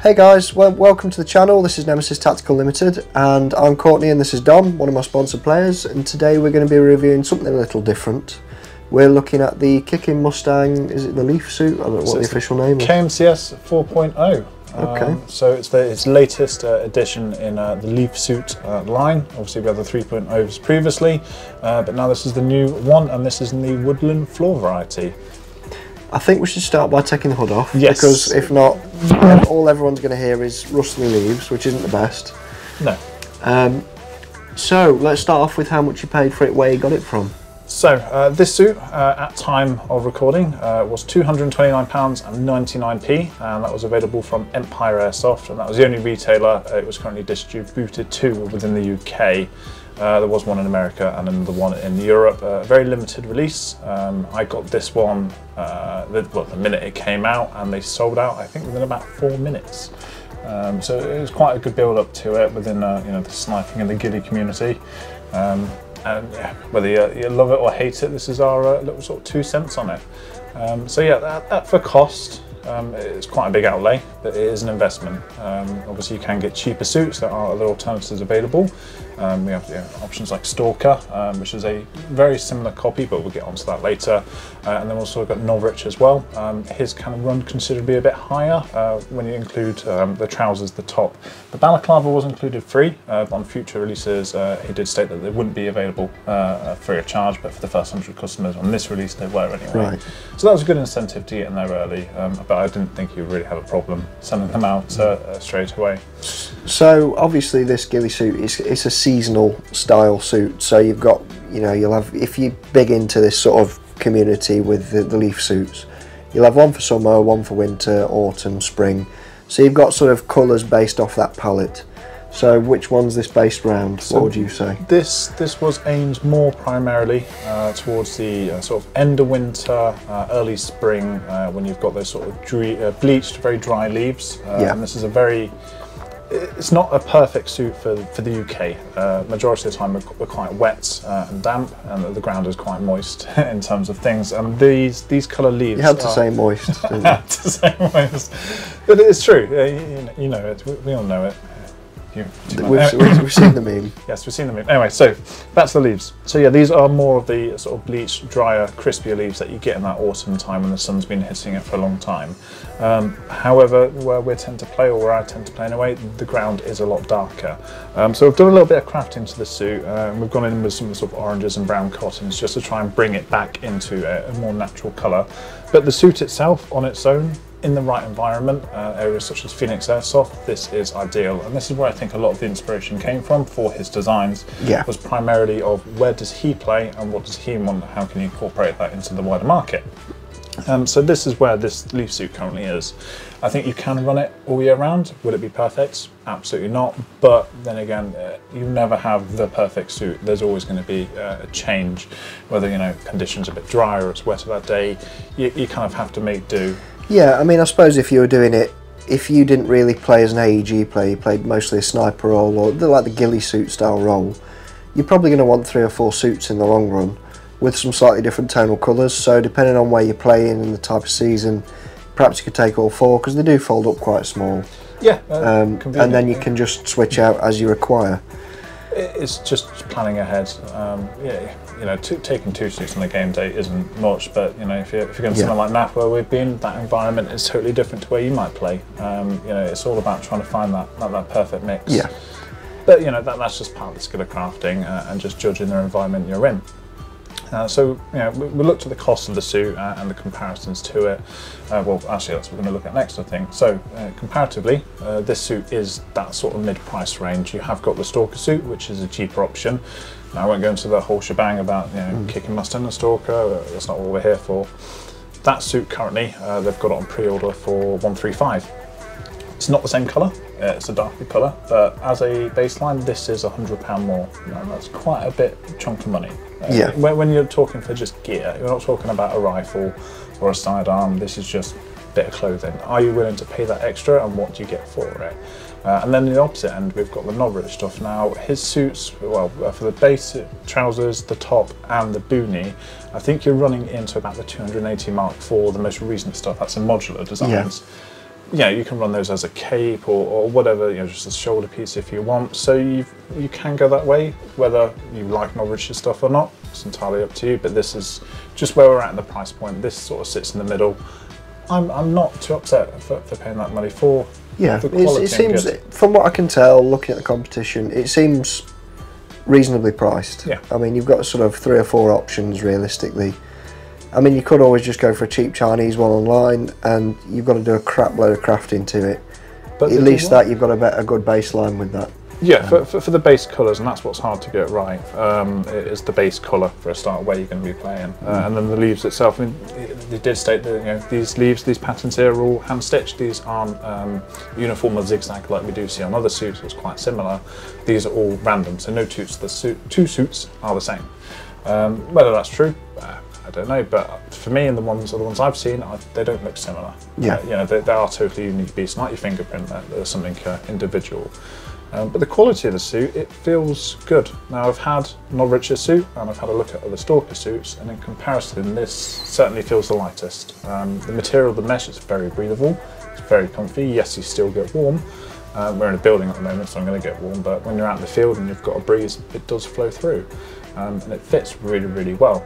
Hey guys, welcome to the channel. This is Nemesis Tactical Limited and I'm Courtney and this is Dom, one of my sponsored players, and today we're going to be reviewing something a little different. We're looking at the King Mustang, is it the Leaf suit? I don't know what the official name is. KMCS 4.0. Okay. So it's its latest edition in the Leaf suit line. Obviously we had the 3.0s previously, but now this is the new one, and this is in the woodland floor variety. I think we should start by taking the hood off, yes, because if not, all everyone's going to hear is rustly leaves, which isn't the best. No. So let's start off with how much you paid for it, where you got it from. So this suit at time of recording was £229.99, and that was available from Empire Airsoft, and that was the only retailer it was currently distributed to within the UK. There was one in America and another one in Europe. Very limited release. I got this one the minute it came out, and they sold out I think within about 4 minutes. So it was quite a good build up to it within you know, the sniping and the ghille community. And yeah, whether you love it or hate it, this is our little sort of 2 cents on it. So yeah, that for cost, it's quite a big outlay, but it is an investment. Obviously you can get cheaper suits, there are other alternatives available. We have options like Stalker, which is a very similar copy, but we'll get onto that later. And then also we've got Norwich as well. His kind of run considerably a bit higher when you include the trousers, the top. The balaclava was included free, but on future releases he did state that they wouldn't be available free of charge, but for the first 100 customers on this release they were anyway. Right. So that was a good incentive to get in there early, but I didn't think you would really have a problem sending them out straight away. So obviously this ghille suit it's a seasonal style suit, so you've got, you know, you'll have, if you're big into this sort of community with the Leaf suits, you'll have one for summer, one for winter, autumn, spring, so you've got sort of colours based off that palette. So which one's this based around? So what would you say? This was aimed more primarily towards the sort of end of winter, early spring, when you've got those sort of bleached, very dry leaves. Yeah. And this is it's not a perfect suit for the UK. Majority of the time we're quite wet and damp, and the ground is quite moist in terms of things. And these colour leaves. You had to say moist, didn't you? I had to say moist, but it's true. You know it. We all know it. We've seen the meme. Yes, we've seen the meme. Anyway, so that's the leaves. So yeah, these are more of the sort of bleached, drier, crispier leaves that you get in that autumn time when the sun's been hitting it for a long time. However, where we tend to play, or where I tend to play anyway, the ground is a lot darker. So we've done a little bit of crafting to the suit, and we've gone in with some sort of oranges and brown cottons just to try and bring it back into a more natural colour. But the suit itself, on its own, in the right environment, areas such as Phoenix Airsoft, this is ideal, and this is where I think a lot of the inspiration came from for his designs. Yeah. Was primarily of where does he play and what does he want, how can you incorporate that into the wider market. So this is where this Leaf suit currently is. I think you can run it all year round. Would it be perfect? Absolutely not, but then again, you never have the perfect suit. There's always going to be a change, whether, you know, conditions are a bit drier or it's wetter that day, you kind of have to make do. Yeah, I mean, I suppose if you were doing it, if you didn't really play as an AEG player, you played mostly a sniper role or like the ghille suit style role, you're probably going to want 3 or 4 suits in the long run with some slightly different tonal colours. So depending on where you're playing and the type of season, perhaps you could take all 4, because they do fold up quite small. Yeah, and then you can just switch out as you require. It's just planning ahead. Yeah, you know, taking 2 suits on a game day isn't much, but you know, if you're going to somewhere like NAF where we've been, that environment is totally different to where you might play. You know, it's all about trying to find that perfect mix. Yeah. But you know, that's just part of the skill of crafting and just judging the environment you're in. So you know, we looked at the cost of the suit and the comparisons to it. Well, actually, that's what we're going to look at next, I think. So comparatively, this suit is that sort of mid-price range. You have got the Stalker suit, which is a cheaper option. Now, I won't go into the whole shebang about, you know, King Mustang and Stalker. That's not what we're here for. That suit currently, they've got it on pre-order for $135. It's not the same colour. It's a darker colour, but as a baseline, this is £100 more. Now, that's quite a bit chunk of money. Yeah. When you're talking for just gear, you're not talking about a rifle or a sidearm. This is just a bit of clothing. Are you willing to pay that extra, and what do you get for it? And then the opposite end, we've got the Norwich stuff. Now, his suits, well, for the base trousers, the top, and the boonie, I think you're running into about the 280 mark for the most recent stuff. That's in modular designs. Yeah. you know, you can run those as a cape or whatever, you know, just a shoulder piece if you want. So you can go that way, whether you like Norwich's stuff or not. It's entirely up to you. But this is just where we're at in the price point. This sort of sits in the middle. I'm not too upset for paying that money for. Yeah, the quality. it seems, from what I can tell, looking at the competition, it seems reasonably priced. Yeah. I mean, you've got sort of 3 or 4 options realistically. I mean, you could always just go for a cheap Chinese one online, and you've got to do a crap load of crafting to it. But at least that you've got a good baseline with that. Yeah, for the base colours, and that's what's hard to get right. It is the base colour for a start where you're going to be playing, and then the leaves itself. I mean, they did state that, you know, these leaves, these patterns here are all hand stitched. These aren't uniform or zigzag like we do see on other suits. It's quite similar. These are all random, so no two suits are the same. Whether that's true, I don't know, but for me and the ones I've seen, they don't look similar. Yeah, you know, they are totally unique beasts, like your fingerprint. There's something individual. But the quality of the suit, it feels good. Now, I've had Norwich's suit and I've had a look at other Stalker suits, and in comparison, this certainly feels the lightest. The material, the mesh, is very breathable. It's very comfy. Yes, you still get warm. We're in a building at the moment, so I'm going to get warm, but when you're out in the field and you've got a breeze, it does flow through. And it fits really, really well.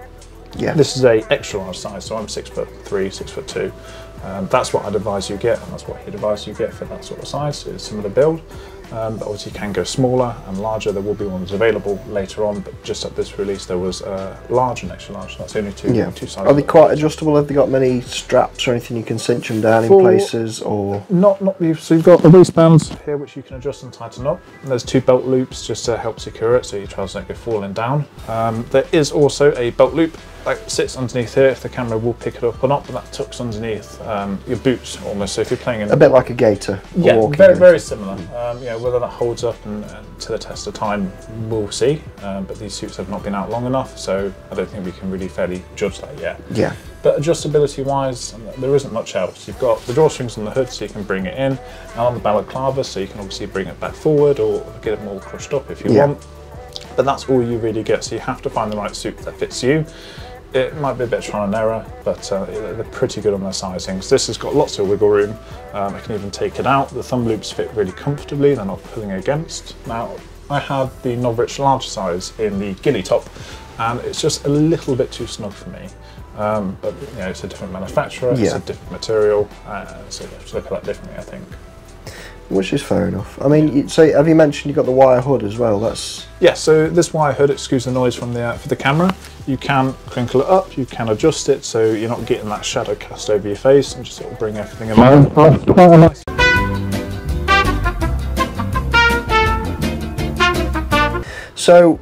Yeah. This is a extra large size, so I'm 6'3", 6'2". That's what I'd advise you get, and that's what he'd advise you get for that sort of size. It's a similar build. But obviously you can go smaller and larger. There will be ones available later on, but just at this release there was large and extra large. That's the only two sizes. Are they quite adjustable? Have they got many straps or anything you can cinch them down in places? Or not these. So you've got the waistbands here which you can adjust and tighten up. And there's 2 belt loops just to help secure it so your trousers don't go falling down. There is also a belt loop that sits underneath here, if the camera will pick it up or not, but that tucks underneath your boots almost. So if you're playing in a bit like a gaiter. Yeah, very similar. You know, whether that holds up and to the test of time, we'll see. But these suits have not been out long enough, so I don't think we can really fairly judge that yet. Yeah. But adjustability wise, there isn't much else. You've got the drawstrings on the hood, so you can bring it in, and on the balaclava, so you can obviously bring it back forward or get it more crushed up if you want. But that's all you really get, so you have to find the right suit that fits you. It might be a bit trial and error, but they're pretty good on their sizings. This has got lots of wiggle room. I can even take it out. The thumb loops fit really comfortably. They're not pulling against. Now, I had the Norwich large size in the ghille top, and it's just a little bit too snug for me. But you know, it's a different manufacturer, it's a different material, so you have to look at that differently, I think. Which is fair enough. I mean, so have you mentioned you've got the wire hood as well? That's so this wire hood, excuse the noise from the for the camera. You can crinkle it up, you can adjust it so you're not getting that shadow cast over your face, and just sort of bring everything in line. So,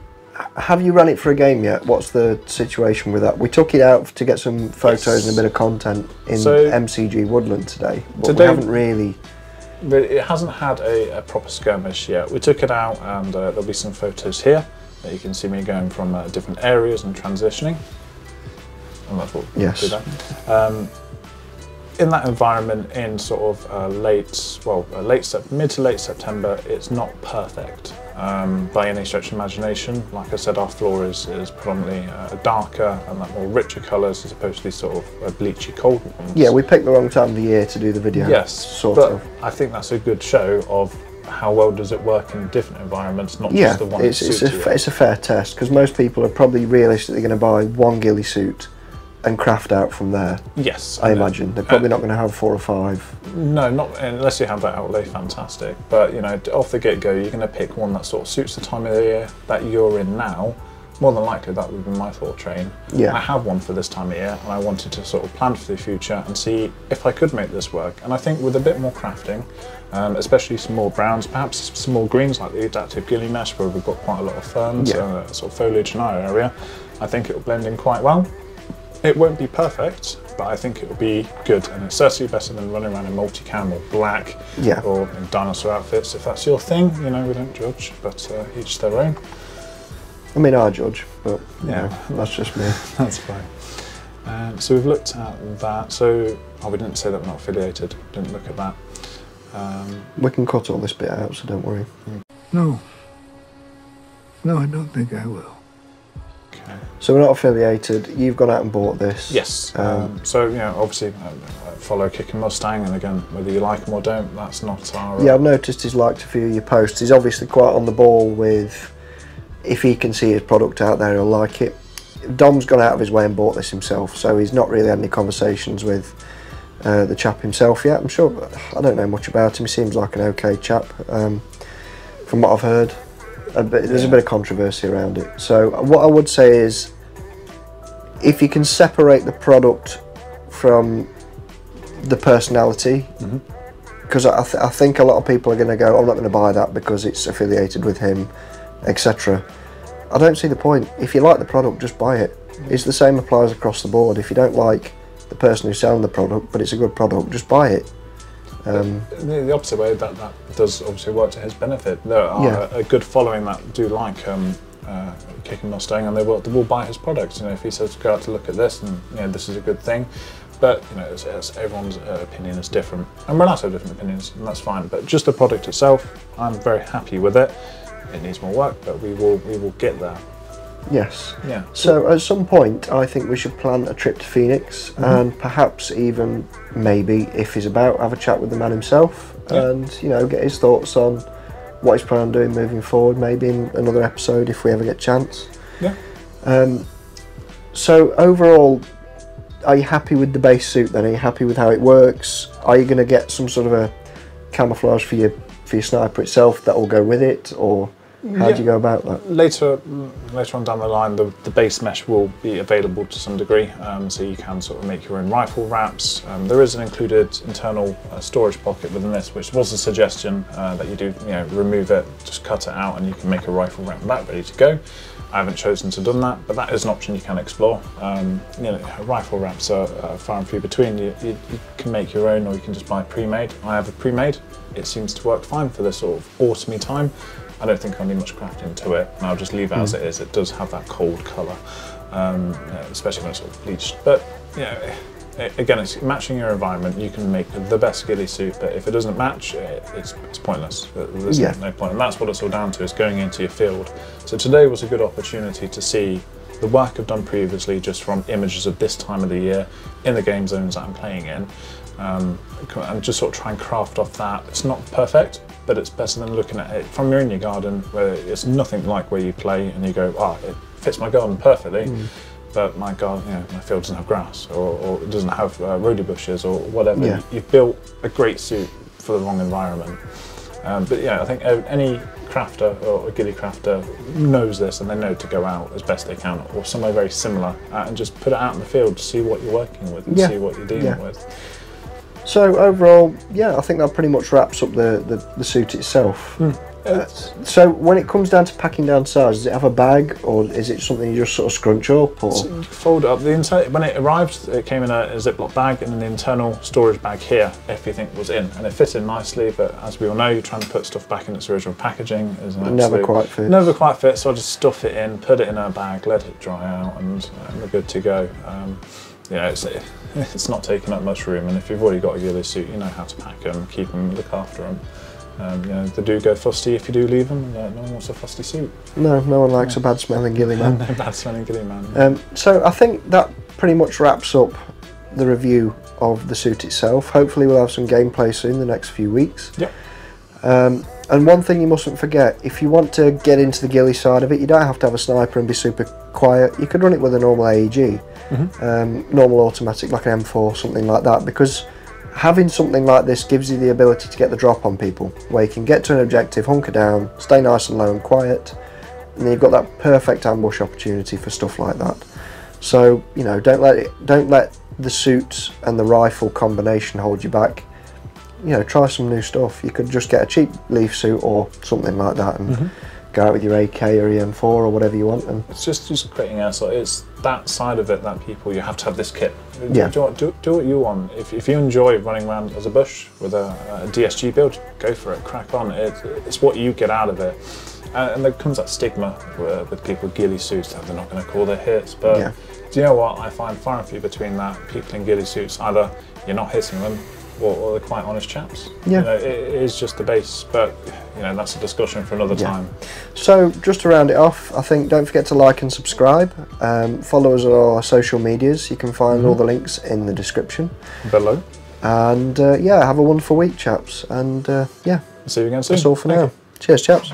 have you run it for a game yet? What's the situation with that? We took it out to get some photos and a bit of content in MCG Woodland today, but we haven't really. But it hasn't had a proper skirmish yet. We took it out, and there'll be some photos here that you can see me going from different areas and transitioning. And that's what we'll do that. In that environment, in sort of mid to late September, it's not perfect by any stretch of imagination. Like I said, our floor is predominantly darker and that more richer colours as opposed to these sort of bleachy cold ones. Yeah, we picked the wrong time of the year to do the video. Yes, sort of. I think that's a good show of how well does it work in different environments, not just the one that suits you. It's a fair test, because most people are probably realistically going to buy one ghille suit and craft out from there. Yes, I imagine they're probably not going to have 4 or 5. No, not unless you have that outlay. Fantastic, but you know, off the get-go, you're going to pick one that sort of suits the time of the year that you're in now. More than likely, that would be my thought train. Yeah, I have one for this time of year, and I wanted to sort of plan for the future and see if I could make this work. And I think with a bit more crafting, especially some more browns, perhaps some more greens, like the adaptive ghille mesh, where we've got quite a lot of ferns, sort of foliage in our area. I think it will blend in quite well. It won't be perfect, but I think it will be good, and it's certainly better than running around in multicam or black or in dinosaur outfits. If that's your thing, you know, we don't judge, but each their own. I mean, I judge, but yeah, that's just me. That's fine. So we've looked at that. So we didn't say that we're not affiliated. Didn't look at that. We can cut all this bit out, so don't worry. No, I don't think I will. Okay. So we're not affiliated. You've gone out and bought this. Yes. So obviously, follow King Mustang, and again, whether you like them or don't, that's not our. Yeah, I've noticed he's liked a few of your posts. He's obviously quite on the ball with if he can see his product out there, he'll like it. Dom's gone out of his way and bought this himself, so he's not really had any conversations with the chap himself yet. I'm sure. I don't know much about him. He seems like an okay chap, from what I've heard. But there's a bit of controversy around it. So what I would say is, if you can separate the product from the personality, because I think a lot of people are going to go, I'm not going to buy that because it's affiliated with him, etc. I don't see the point. If you like the product, just buy it. It's the same applies across the board. If you don't like the person who's selling the product, but it's a good product, just buy it. The opposite way, that does obviously work to his benefit. There are a good following that do like King Mustang, and they will buy his products. If he says go out to look at this, and this is a good thing, but everyone's opinion is different, and we're allowed to have different opinions, and that's fine. But just the product itself, I'm very happy with it. It needs more work, but we will get there. Yes. Yeah. So at some point, I think we should plan a trip to Phoenix, and perhaps even maybe, if he's about, have a chat with the man himself, and get his thoughts on what he's planning on doing moving forward. Maybe in another episode if we ever get a chance. Yeah. So overall, are you happy with the base suit? Then are you happy with how it works? Are you going to get some sort of a camouflage for your sniper itself that will go with it, or how do you go about that? Later on down the line, the base mesh will be available to some degree, so you can sort of make your own rifle wraps. There is an included internal storage pocket within this, which was a suggestion that you do, remove it, just cut it out, and you can make a rifle wrap with that ready to go. I haven't chosen to do that, but that is an option you can explore. Rifle wraps are far and few between. You can make your own, or you can just buy pre-made. I have a pre-made. It seems to work fine for this sort of autumny time. I don't think I'll need much crafting to it, and I'll just leave it as it is. It does have that cold colour, especially when it's sort of bleached. But again, it's matching your environment. You can make the best ghillie suit, but if it doesn't match, it's pointless. There's no point, and that's what it's all down to, is going into your field. So today was a good opportunity to see the work I've done previously, just from images of this time of the year in the game zones that I'm playing in, and just sort of try and craft off that. It's not perfect, but it's better than looking at it from your in your garden, where it's nothing like where you play and you go, it fits my garden perfectly, but my garden, my field doesn't have grass, or it doesn't have rhodie bushes or whatever. Yeah. You've built a great suit for the wrong environment. But I think any crafter or a ghillie crafter knows this, and they know to go out as best they can, or somewhere very similar, and just put it out in the field to see what you're working with and see what you're dealing with. So overall, I think that pretty much wraps up the suit itself. So when it comes down to packing down size, does it have a bag, or is it something you just sort of scrunch up? Or so you fold it up. When it arrived, it came in a Ziploc bag and an internal storage bag here, everything was in, and it fit in nicely. But as we all know, you're trying to put stuff back in its original packaging is never quite fits. Never quite fits. So I just stuff it in, put it in a bag, let it dry out, and we're good to go. It's not taking up much room, and if you've already got a ghillie suit, you know how to pack them, keep them, look after them. They do go fusty if you do leave them. No one wants a fusty suit. No one likes a bad smelling ghillie man. No bad smelling ghillie man. So I think that pretty much wraps up the review of the suit itself. Hopefully we'll have some gameplay soon, the next few weeks. Yep. And one thing you mustn't forget, if you want to get into the ghillie side of it, you don't have to have a sniper and be super quiet. You could run it with a normal AEG, normal automatic like an M4, something like that, because having something like this gives you the ability to get the drop on people, where you can get to an objective, hunker down, stay nice and low and quiet, and then you've got that perfect ambush opportunity for stuff like that. So don't let the suit and the rifle combination hold you back. Try some new stuff. You could just get a cheap leaf suit or something like that and go out with your AK or EM4 or whatever you want. And it's just creating airsoft. It's that side of it that you have to have this kit. Yeah. Do what you want. If you enjoy running around as a bush with a DSG build, go for it, crack on. It's what you get out of it. And there comes that stigma with people with ghillie suits that they're not going to call their hits. But do you know what? I find far and few between that. People in ghillie suits, either you're not hitting them, or they're quite honest chaps. Yeah. You know, it is just the base, but you know, that's a discussion for another time. So just to round it off, I think don't forget to like and subscribe. Follow us on our social medias. You can find all the links in the description below. And yeah, have a wonderful week, chaps. And yeah, see you again soon. that's all for now. Cheers, chaps.